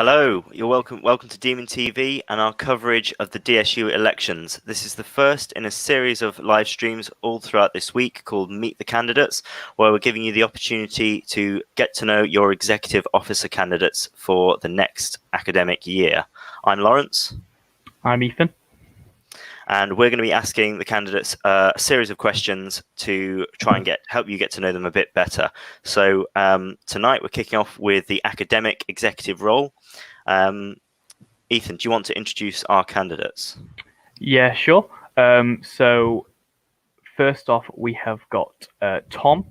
Hello, you're welcome to Demon TV and our coverage of the DSU elections. This is the first in a series of live streams all throughout this week called Meet the Candidates, where we're giving you the opportunity to get to know your executive officer candidates for the next academic year. I'm Lawrence. I'm Ethan. And we're going to be asking the candidates a series of questions to try and help you get to know them a bit better. So tonight we're kicking off with the academic executive role. Ethan, do you want to introduce our candidates? Yeah, sure. So first off, we have got Tom.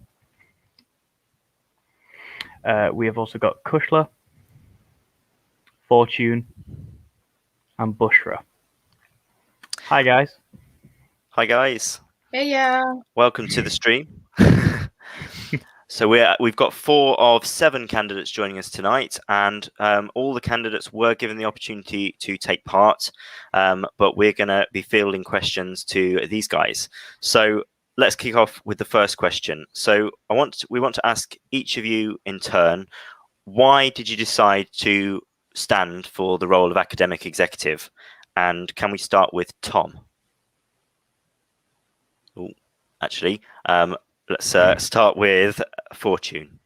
We have also got Kushla, Fortune, and Bushra. Hi, guys. Hi, guys. Hey, yeah. Welcome to the stream. So we've got 4 of 7 candidates joining us tonight, and all the candidates were given the opportunity to take part, but we're going to be fielding questions to these guys. So let's kick off with the first question. So we want to ask each of you in turn, why did you decide to stand for the role of academic executive? And can we start with Tom? Oh, actually, let's start with Fortune.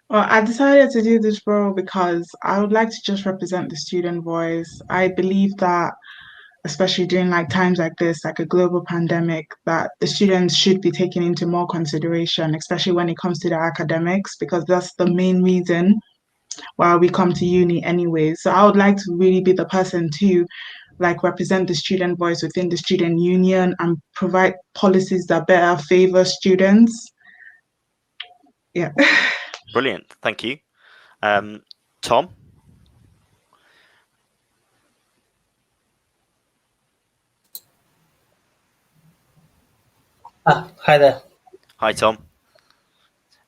Well, I decided to do this role because I would like to just represent the student voice. I believe that, especially during times like this, like a global pandemic, that the students should be taken into more consideration, especially when it comes to their academics, because that's the main reason why we come to uni anyway. So I would like to really be the person to represent the student voice within the student union and provide policies that better favor students. Yeah. Brilliant. Thank you. Tom? Hi there. Hi, Tom.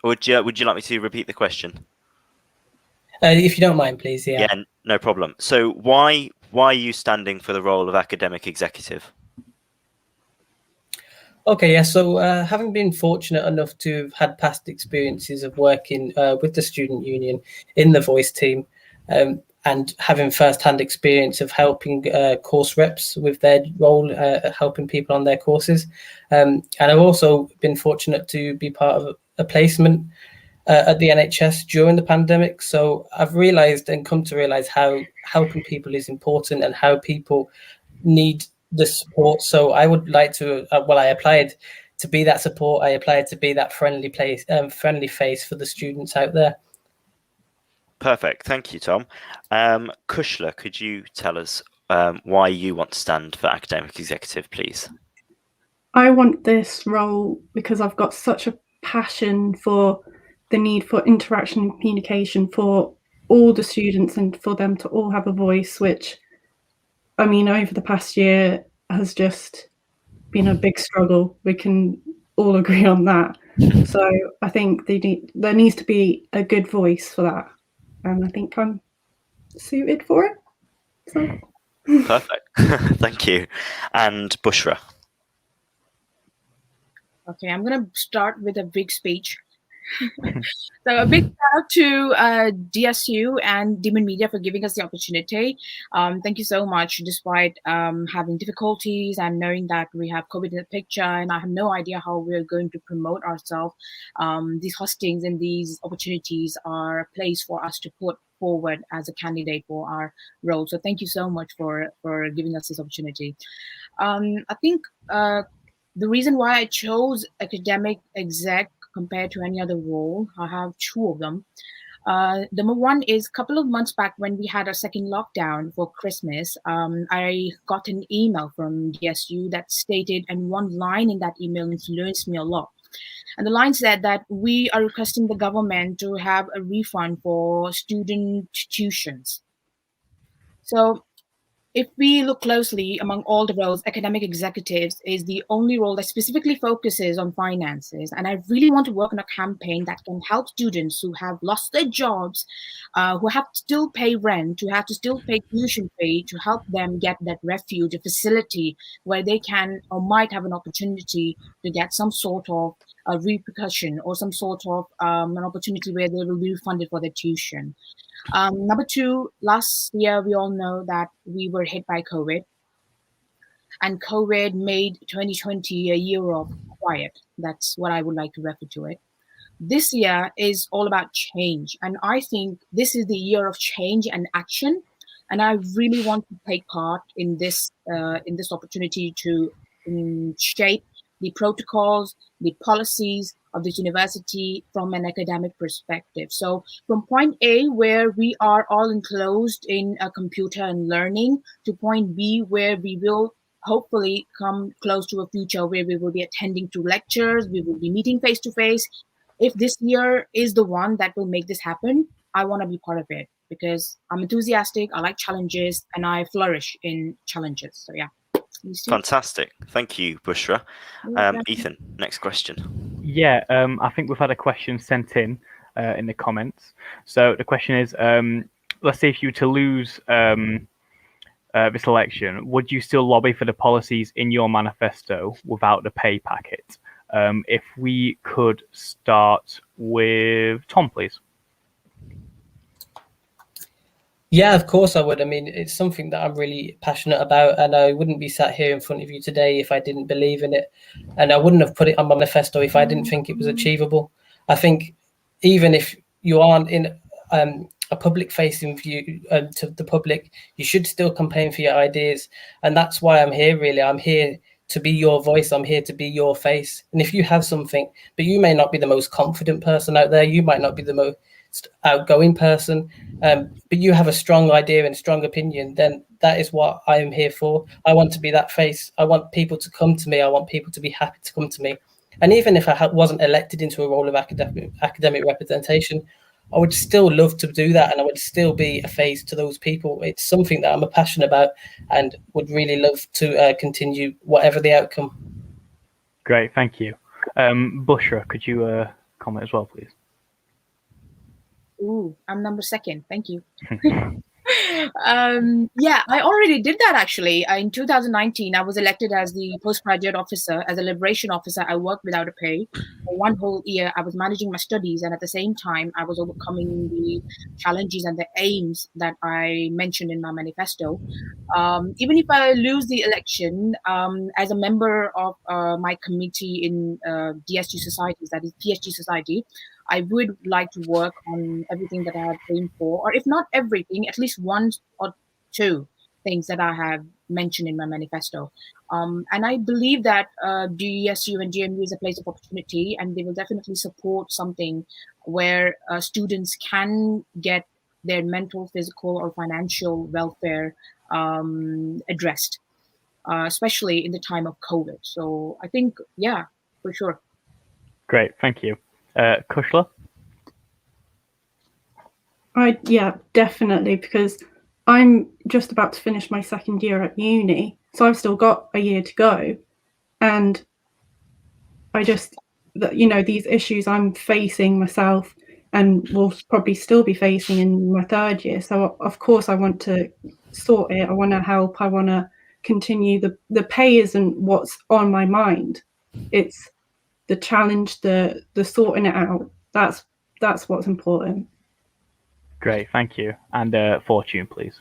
Would you like me to repeat the question? If you don't mind, please. Yeah. Yeah, no problem. So why are you standing for the role of academic executive? Okay, yeah. So having been fortunate enough to have had past experiences of working with the student union in the voice team, and having first-hand experience of helping course reps with their role, helping people on their courses, and I've also been fortunate to be part of a placement at the NHS during the pandemic. So I've realised and come to realise how helping people is important and how people need the support. So I would like to, I applied to be that support. I applied to be that friendly face for the students out there. Perfect. Thank you, Tom. Kushla, could you tell us why you want to stand for academic executive, please? I want this role because I've got such a passion for the need for interaction and communication for all the students and for them to all have a voice, which, I mean, over the past year has just been a big struggle. We can all agree on that. So I think there needs to be a good voice for that. And I think I'm suited for it. So. Perfect. Thank you. And Bushra. Okay, I'm going to start with a big speech. So a big shout out to DSU and Demon Media for giving us the opportunity. Thank you so much, despite having difficulties and knowing that we have COVID in the picture and I have no idea how we're going to promote ourselves. These hostings and these opportunities are a place for us to put forward as a candidate for our role. So thank you so much for giving us this opportunity. I think the reason why I chose academic exec compared to any other role, I have 2 of them. Number one is a couple of months back when we had our second lockdown for Christmas, I got an email from DSU that stated, and one line in that email influenced me a lot. And the line said that we are requesting the government to have a refund for student tuitions. So if we look closely among all the roles, academic executives is the only role that specifically focuses on finances. And I really want to work on a campaign that can help students who have lost their jobs, who have to still pay rent, who have to still pay tuition fee, to help them get that refuge, a facility where they can or might have an opportunity to get some sort of a repercussion or some sort of an opportunity where they will be refunded for their tuition. Number two, last year we all know that we were hit by COVID, and COVID made 2020 a year of quiet. That's what I would like to refer to it. This year is all about change, and I think this is the year of change and action. And I really want to take part in this opportunity to shape the protocols, the policies of this university from an academic perspective. So from point A, where we are all enclosed in a computer and learning, to point B, where we will hopefully come close to a future where we will be attending to lectures, we will be meeting face to face. If this year is the one that will make this happen, I want to be part of it because I'm enthusiastic, I like challenges, and I flourish in challenges. So yeah. Fantastic. Thank you, Bushra. Ethan, next question. Yeah, I think we've had a question sent in the comments. So the question is, let's say if you were to lose this election, would you still lobby for the policies in your manifesto without the pay packet? If we could start with Tom, please. Yeah, of course I would. I mean, it's something that I'm really passionate about, and I wouldn't be sat here in front of you today if I didn't believe in it, and I wouldn't have put it on my manifesto if I didn't think it was achievable. I think even if you aren't in a public-facing view to the public, you should still campaign for your ideas, and that's why I'm here. Really, I'm here to be your voice. I'm here to be your face. And if you have something, but you may not be the most confident person out there, you might not be the most outgoing person, but you have a strong idea and strong opinion, then that is what I am here for. I want to be that face. I want people to come to me. I want people to be happy to come to me. And even if I wasn't elected into a role of academic representation, I would still love to do that, and I would still be a face to those people. It's something that I'm passionate about and would really love to continue whatever the outcome. Great, thank you. Bushra, could you comment as well, please? Ooh, I'm number second. Thank you. Yeah, I already did that actually. In 2019, I was elected as the postgraduate officer, as a liberation officer. I worked without a pay. For one whole year, I was managing my studies, and at the same time, I was overcoming the challenges and the aims that I mentioned in my manifesto. Even if I lose the election, as a member of my committee in DSG societies, that is PSG society, I would like to work on everything that I have aimed for, or if not everything, at least one or two things that I have mentioned in my manifesto. And I believe that DSU and GMU is a place of opportunity, and they will definitely support something where students can get their mental, physical, or financial welfare addressed, especially in the time of COVID. So I think, yeah, for sure. Great, thank you. Kushla? Yeah, definitely, because I'm just about to finish my second year at uni, so I've still got a year to go. And I just, these issues I'm facing myself and will probably still be facing in my third year. So of course I want to sort it. I want to help. I want to continue. The pay isn't what's on my mind. It's the challenge, the sorting it out. That's what's important. Great, thank you. And Fortune, please.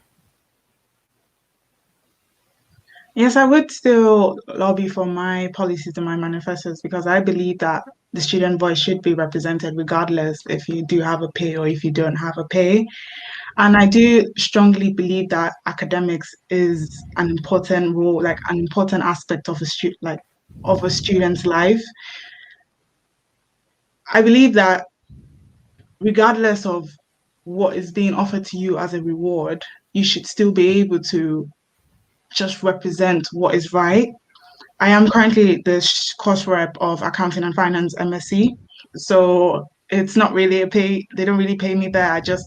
Yes, I would still lobby for my policies and my manifestos because I believe that the student voice should be represented regardless if you do have a pay or if you don't have a pay. And I do strongly believe that academics is an important role, like an important aspect of a student's life. I believe that regardless of what is being offered to you as a reward, you should still be able to just represent what is right. I am currently the course rep of Accounting and Finance MSc, so it's not really a pay. They don't really pay me there. I just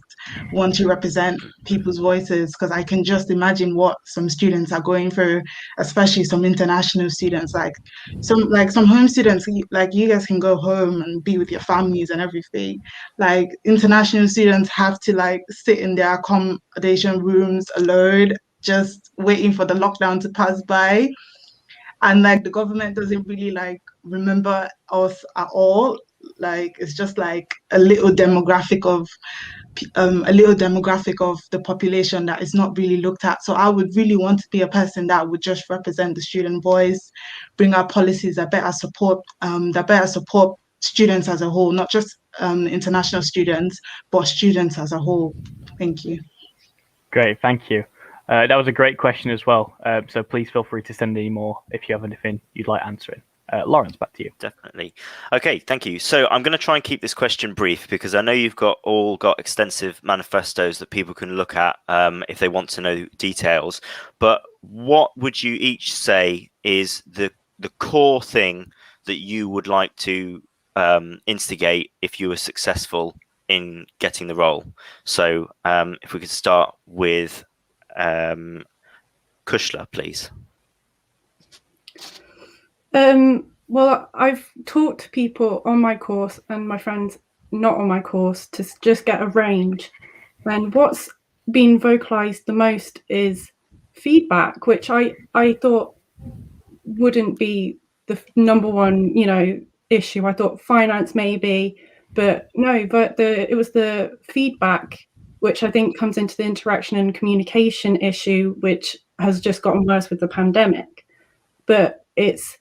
want to represent people's voices because I can just imagine what some students are going through, especially some international students, like some home students. Like you guys can go home and be with your families and everything. Like international students have to like sit in their accommodation rooms alone, just waiting for the lockdown to pass by. and like the government doesn't really like remember us at all. Like it's just like a little demographic of the population that is not really looked at. So I would really want to be a person that would just represent the student voice, bring out policies that better support students as a whole, not just international students, but students as a whole. Thank you. Great, thank you. That was a great question as well. So please feel free to send any more if you have anything you'd like answering. Lawrence, back to you. Definitely. Okay, thank you. So I'm going to try and keep this question brief because I know you've all got extensive manifestos that people can look at if they want to know details. But what would you each say is the core thing that you would like to instigate if you were successful in getting the role? So if we could start with Kushla, please. Well, I've talked to people on my course and my friends not on my course to just get a range. And what's been vocalized the most is feedback, which I thought wouldn't be the number one, issue. I thought finance maybe, but no, but it was the feedback, which I think comes into the interaction and communication issue, which has just gotten worse with the pandemic. But it's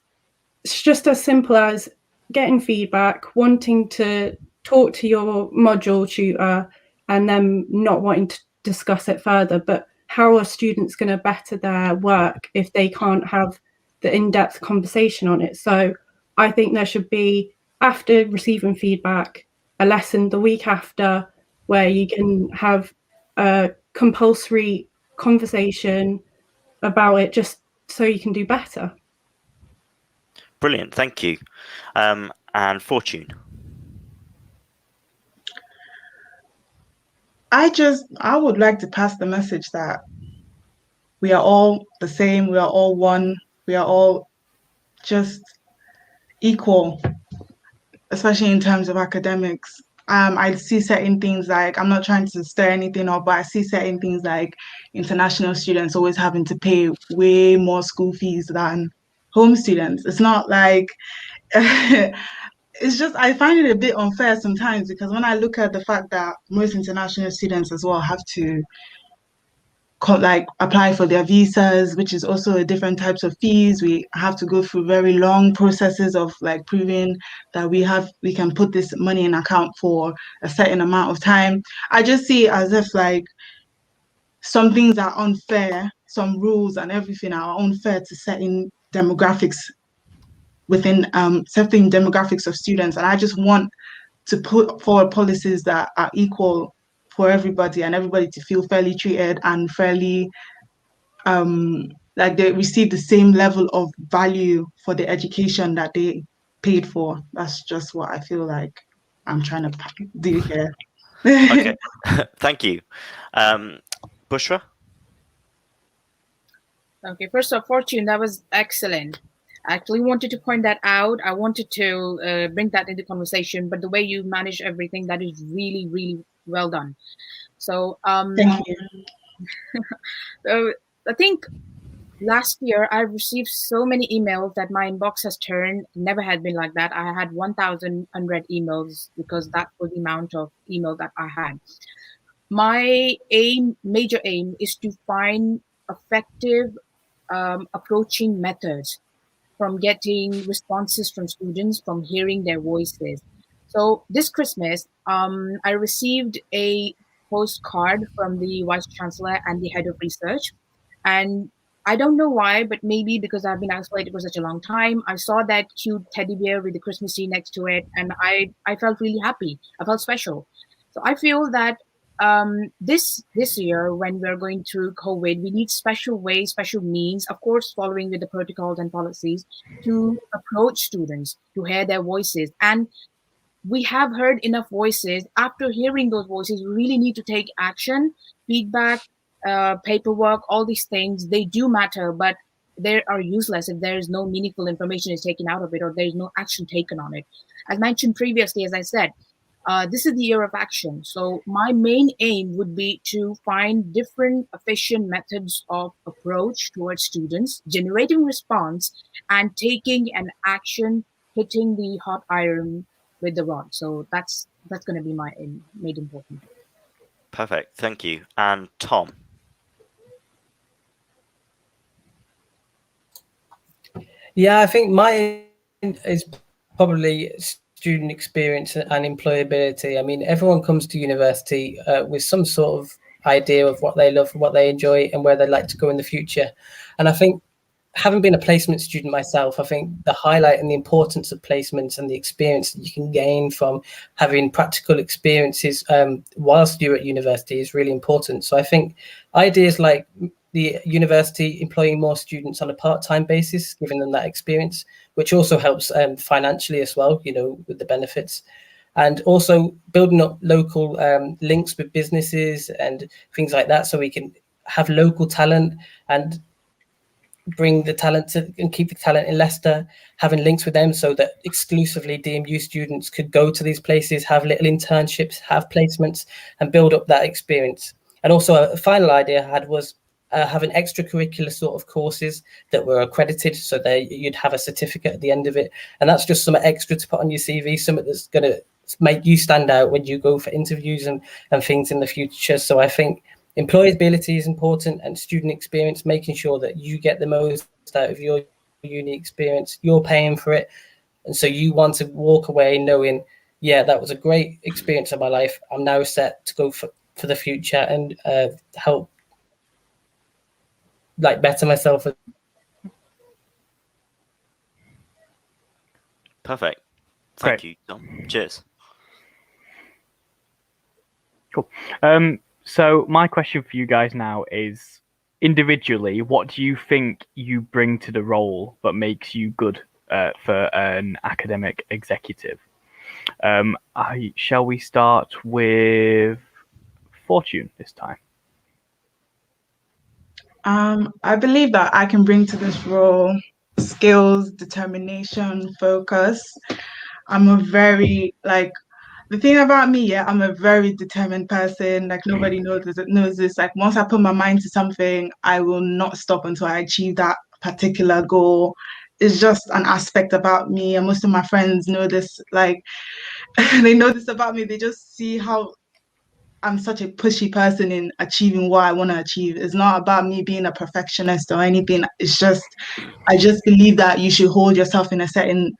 just as simple as getting feedback, wanting to talk to your module tutor, and then not wanting to discuss it further. But how are students going to better their work if they can't have the in-depth conversation on it? So I think there should be, after receiving feedback, a lesson the week after where you can have a compulsory conversation about it, just so you can do better. Brilliant, thank you. And Fortune. I would like to pass the message that we are all the same, we are all one, we are all just equal, especially in terms of academics. I see certain things like, I'm not trying to stir anything up, but I see certain things like international students always having to pay way more school fees than home students. It's not like, it's just, I find it a bit unfair sometimes because when I look at the fact that most international students as well have to apply for their visas, which is also a different types of fees. We have to go through very long processes of like proving that we can put this money in account for a certain amount of time. I just see it as if like some things are unfair, some rules and everything are unfair to certain demographics within certain demographics of students. And I just want to put forward policies that are equal for everybody and everybody to feel fairly treated and fairly like they receive the same level of value for the education that they paid for. That's just what I feel like I'm trying to do here. Okay, thank you. Bushra? Okay, first off, Fortune, that was excellent. I actually wanted to point that out. I wanted to bring that into conversation, but the way you manage everything, that is really, really well done. So, Thank you. I think last year I received so many emails that my inbox has turned. Never had been like that. I had 1,100 emails because that was the amount of email that I had. My major aim, is to find effective approaching methods from getting responses from students, from hearing their voices. So this Christmas, I received a postcard from the Vice Chancellor and the Head of Research. And I don't know why, but maybe because I've been isolated for such a long time, I saw that cute teddy bear with the Christmas tree next to it, and I felt really happy. I felt special. So I feel that this year, when we're going through COVID, we need special ways, special means, of course, following with the protocols and policies, to approach students, to hear their voices. And we have heard enough voices. After hearing those voices, we really need to take action. Feedback, paperwork, all these things, they do matter, but they are useless if there is no meaningful information is taken out of it or there is no action taken on it. As mentioned previously, as I said, this is the year of action. So my main aim would be to find different efficient methods of approach towards students, generating response and taking an action, hitting the hot iron with the rod. So that's going to be my aim, made important. Perfect. Thank you. And Tom. Yeah, I think mine is probably student experience and employability. I mean, everyone comes to university with some sort of idea of what they love, what they enjoy, and where they'd like to go in the future. And I think, having been a placement student myself, I think the highlight and the importance of placements and the experience that you can gain from having practical experiences whilst you're at university is really important. So I think ideas like the university employing more students on a part-time basis, giving them that experience, which also helps financially as well, you know, with the benefits. And also building up local links with businesses and things like that, so we can have local talent and bring the talent and keep the talent in Leicester, having links with them so that exclusively DMU students could go to these places, have little internships, have placements, and build up that experience. And also a final idea I had was having extracurricular sort of courses that were accredited, so you'd have a certificate at the end of it. And that's just something extra to put on your CV, something that's going to make you stand out when you go for interviews and things in the future. So I think employability is important, and student experience, making sure that you get the most out of your uni experience. You're paying for it, and so you want to walk away knowing, yeah, that was a great experience of my life. I'm now set to go for the future and help like better myself. Perfect. Thank you, Tom. Cheers. Cool. So my question for you guys now is, individually, what do you think you bring to the role that makes you good for an academic executive? Shall we start with Fortune this time? I believe that I can bring to this role skills, determination, focus. I'm a very the thing about me, yeah, I'm a very determined person. Like nobody knows this. Like once I put my mind to something, I will not stop until I achieve that particular goal. It's just an aspect about me, and most of my friends know this. Like they know this about me. They just see how I'm such a pushy person in achieving what I want to achieve. It's not about me being a perfectionist or anything. It's just I just believe that you should hold yourself in a certain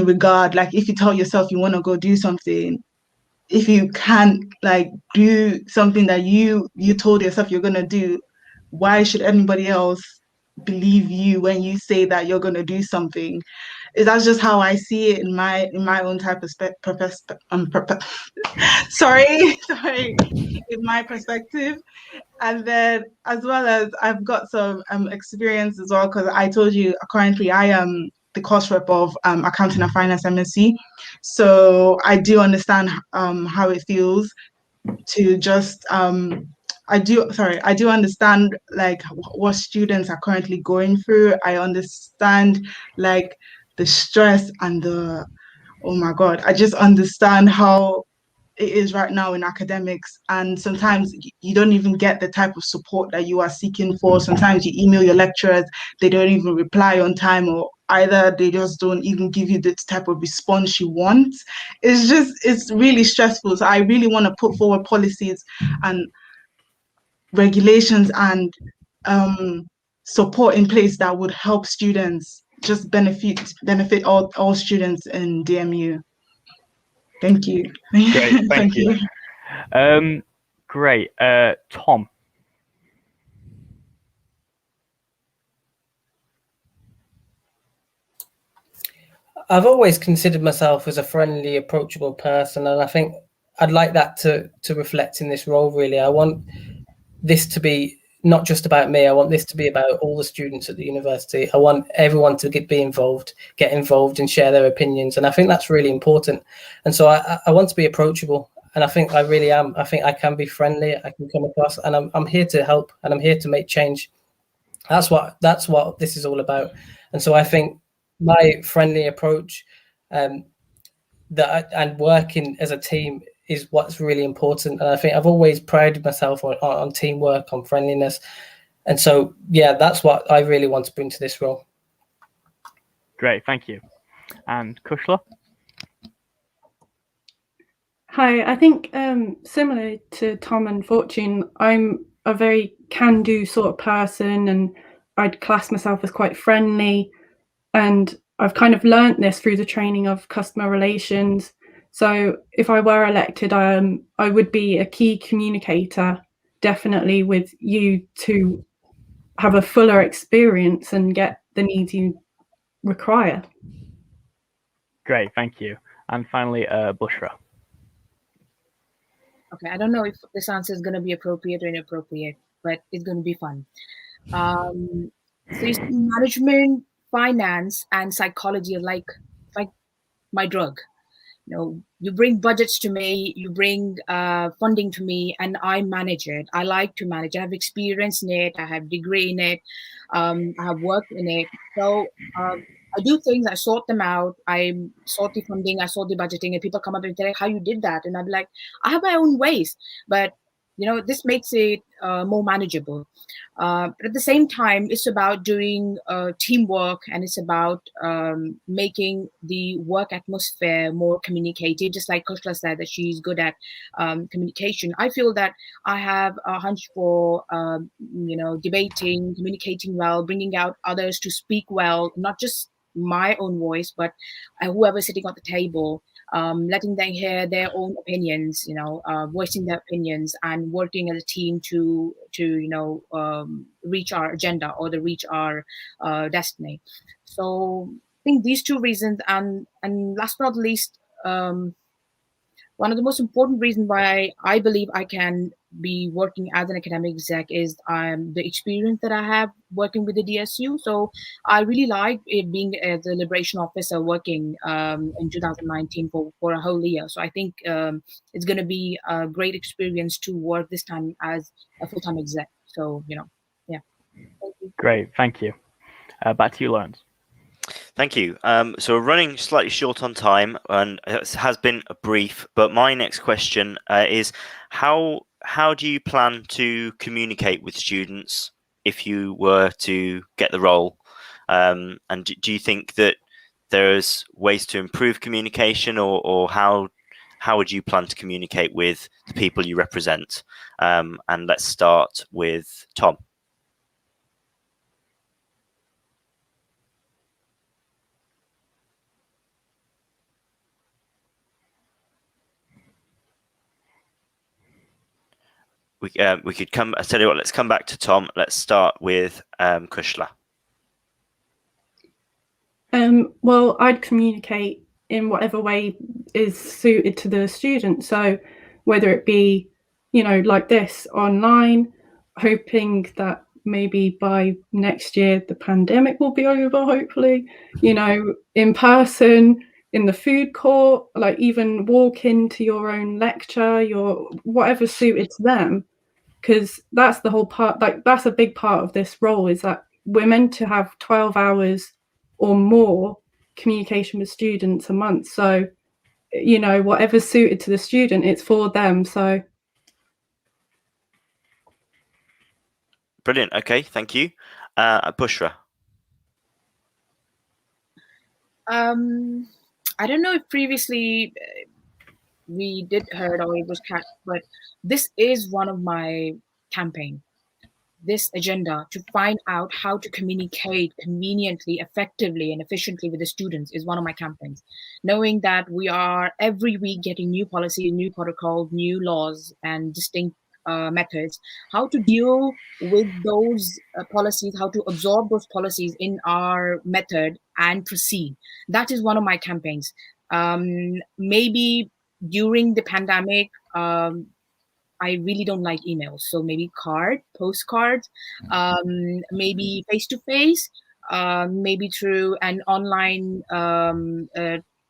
regard. Like if you tell yourself you want to go do something, if you can't like do something that you told yourself you're gonna do, why should anybody else believe you when you say that you're gonna do something? That's just how I see it in my own type of sorry, in my perspective. And then as well as I've got some experience as well, because I told you currently I am the course rep of accounting and finance MSc. So I do understand how it feels to just I do understand like what students are currently going through. I understand like the stress and the oh my god, I just understand how it is right now in academics, and sometimes you don't even get the type of support that you are seeking for. Sometimes you email your lecturers, they don't even reply on time, or either they just don't even give you the type of response you want. It's really stressful. So I really want to put forward policies and regulations and support in place that would help students just benefit all students in DMU. Thank you. Great, thank you. Great. Tom. I've always considered myself as a friendly, approachable person, and I think I'd like that to reflect in this role, really. I want this to be not just about me. I want this to be about all the students at the university. I want everyone to get involved and share their opinions. And I think that's really important. And so I want to be approachable. And I think I really am. I think I can be friendly. I can come across, and I'm here to help, and I'm here to make change. That's what this is all about. And so I think my friendly approach and working as a team is what's really important. And I think I've always prided myself on teamwork, on friendliness. And so, yeah, that's what I really want to bring to this role. Great, thank you. And Kushla? Hi, I think similar to Tom and Fortune, I'm a very can-do sort of person, and I'd class myself as quite friendly. And I've kind of learnt this through the training of customer relations. So if I were elected, I would be a key communicator, definitely, with you to have a fuller experience and get the needs you require. Great, thank you. And finally, Bushra. Okay, I don't know if this answer is going to be appropriate or inappropriate, but it's going to be fun. So you see, management, finance, and psychology are like my drug. You bring budgets to me, you bring funding to me, and I manage it. I like to manage. I have experience in it. I have degree in it. I have worked in it. So I do things. I sort them out. I sort the funding. I sort the budgeting. And people come up and say, "How you did that?" And I'm like, I have my own ways, but this makes it more manageable. But at the same time, it's about doing teamwork, and it's about making the work atmosphere more communicative. Just like Kushla said, that she's good at communication. I feel that I have a hunch for debating, communicating well, bringing out others to speak well, not just my own voice, but whoever's sitting at the table, letting them hear their own opinions, voicing their opinions, and working as a team to reach our agenda or to reach our destiny. So I think these two reasons, and last but not least, one of the most important reasons why I believe I can be working as an academic exec is the experience that I have working with the DSU. So I really like it being as a liberation officer working in 2019 for a whole year. So I think it's going to be a great experience to work this time as a full-time exec. So, yeah. Thank you. Great, thank you. Back to you, Lawrence. Thank you. So we're running slightly short on time, and it has been a brief. But my next question is, how do you plan to communicate with students if you were to get the role? And do you think that there's ways to improve communication, or how would you plan to communicate with the people you represent? And let's start with Tom. We could come. I tell you what. Let's come back to Tom. Let's start with Kushla. Well, I'd communicate in whatever way is suited to the student. So whether it be, like this online, hoping that maybe by next year the pandemic will be over, hopefully, in person, in the food court, like even walk into your own lecture, whatever suited to them. Because that's the whole part, like that's a big part of this role, is that we're meant to have 12 hours or more communication with students a month. So, whatever's suited to the student, it's for them. So Brilliant. Okay, thank you. Bushra. I don't know if previously we did heard or it was cat, but this is one of my campaign. This agenda to find out how to communicate conveniently, effectively, and efficiently with the students is one of my campaigns. Knowing that we are every week getting new policy, new protocol, new laws, and distinct methods, how to deal with those policies, how to absorb those policies in our method and proceed. That is one of my campaigns. Maybe during the pandemic, I really don't like emails. So maybe postcards, maybe face to face, maybe through an online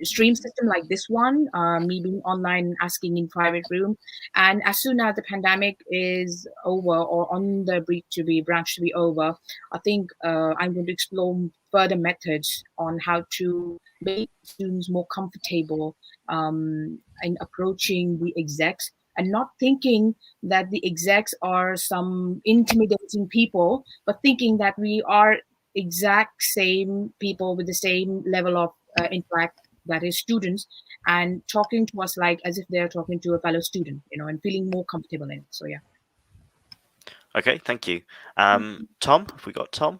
stream system like this one, me being online asking in private room. And as soon as the pandemic is over or on the branch to be over, I think I'm going to explore further methods on how to make students more comfortable in approaching the execs, and not thinking that the execs are some intimidating people, but thinking that we are exact same people with the same level of intellect, that is students, and talking to us like as if they're talking to a fellow student, and feeling more comfortable in it. So yeah. Okay, thank you. Tom, have we got Tom?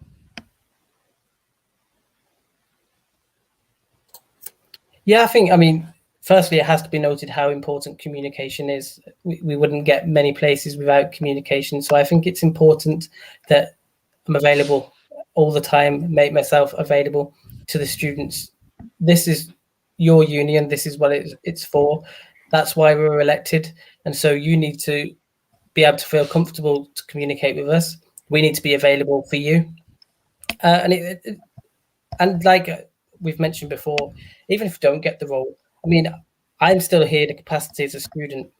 Yeah, I mean, firstly, it has to be noted how important communication is. We wouldn't get many places without communication. So I think it's important that I'm available all the time, make myself available to the students. This is your union. This is what it's for. That's why we were elected. And so you need to be able to feel comfortable to communicate with us. We need to be available for you. And like we've mentioned before, even if you don't get the role, I mean, I'm still here in the capacity as a student.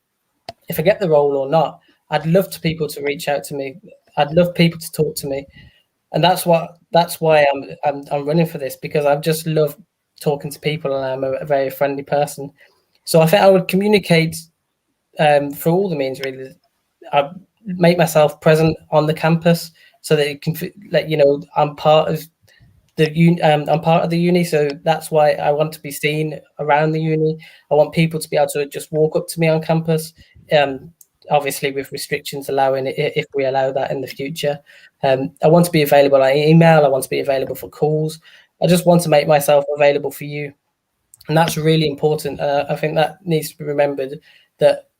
If I get the role or not, I'd love to people to reach out to me. I'd love people to talk to me, and that's why I'm running for this, because I just love talking to people, and I'm a very friendly person. So I think I would communicate through all the means. Really, I make myself present on the campus so that it can let you know I'm part of I'm part of the uni, so that's why I want to be seen around the uni. I want people to be able to just walk up to me on campus, obviously with restrictions allowing it, if we allow that in the future. I want to be available on email. I want to be available for calls. I just want to make myself available for you, and that's really important. I think that needs to be remembered, that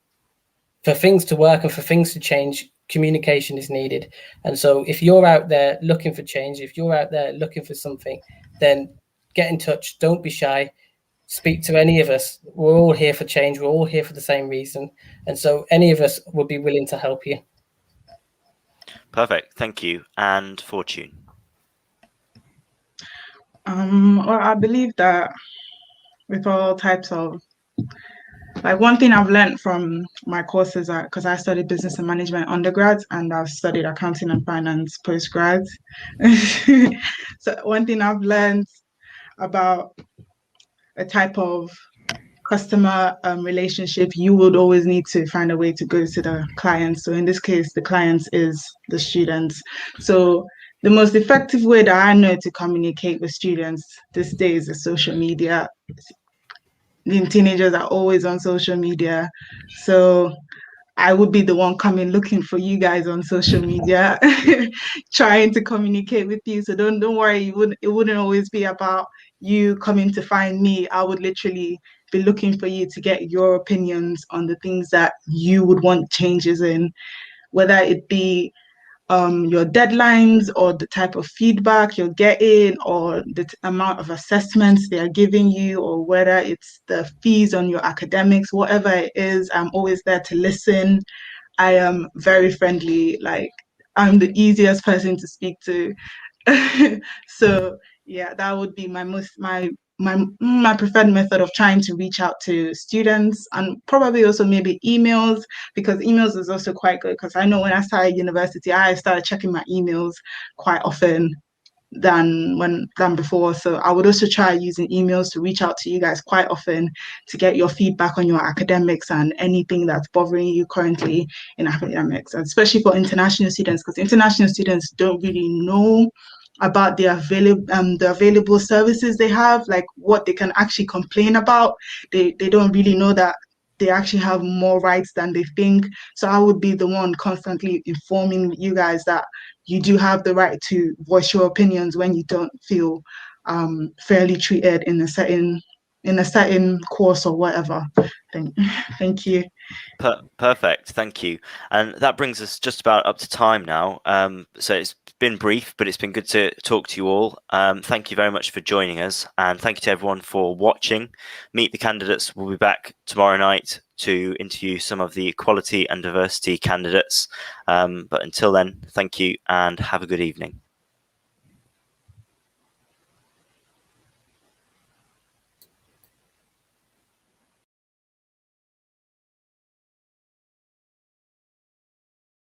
for things to work and for things to change, communication is needed. And so if you're out there looking for change, if you're out there looking for something, then get in touch. Don't be shy. Speak to any of us. We're all here for change. We're all here for the same reason. And so any of us will be willing to help you. Perfect. Thank you. And Fortune. Well, I believe that with all types of, like, one thing I've learned from my courses, because I studied business and management undergrad and I've studied accounting and finance postgrad. So one thing I've learned about a type of customer relationship, you would always need to find a way to go to the clients. So in this case, the clients is the students. So the most effective way that I know to communicate with students these days is social media. The teenagers are always on social media. So I would be the one coming looking for you guys on social media, trying to communicate with you. So don't worry, it wouldn't always be about you coming to find me. I would literally be looking for you to get your opinions on the things that you would want changes in, whether it be your deadlines or the type of feedback you're getting or the amount of assessments they are giving you, or whether it's the fees on your academics, whatever it is, I'm always there to listen. I am very friendly. Like, I'm the easiest person to speak to. So yeah, that would be my preferred method of trying to reach out to students, and probably also maybe emails, because emails is also quite good, because I know when I started university, I started checking my emails quite often than before. So I would also try using emails to reach out to you guys quite often to get your feedback on your academics and anything that's bothering you currently in academics, and especially for international students, because international students don't really know about the available services they have, like what they can actually complain about. They don't really know that they actually have more rights than they think. So I would be the one constantly informing you guys that you do have the right to voice your opinions when you don't feel fairly treated in a certain course or whatever. Thank you. Perfect. Thank you. And that brings us just about up to time now. So it's been brief, but it's been good to talk to you all. Thank you very much for joining us, and thank you to everyone for watching. Meet the Candidates will be back tomorrow night to interview some of the equality and diversity candidates. But until then, thank you and have a good evening.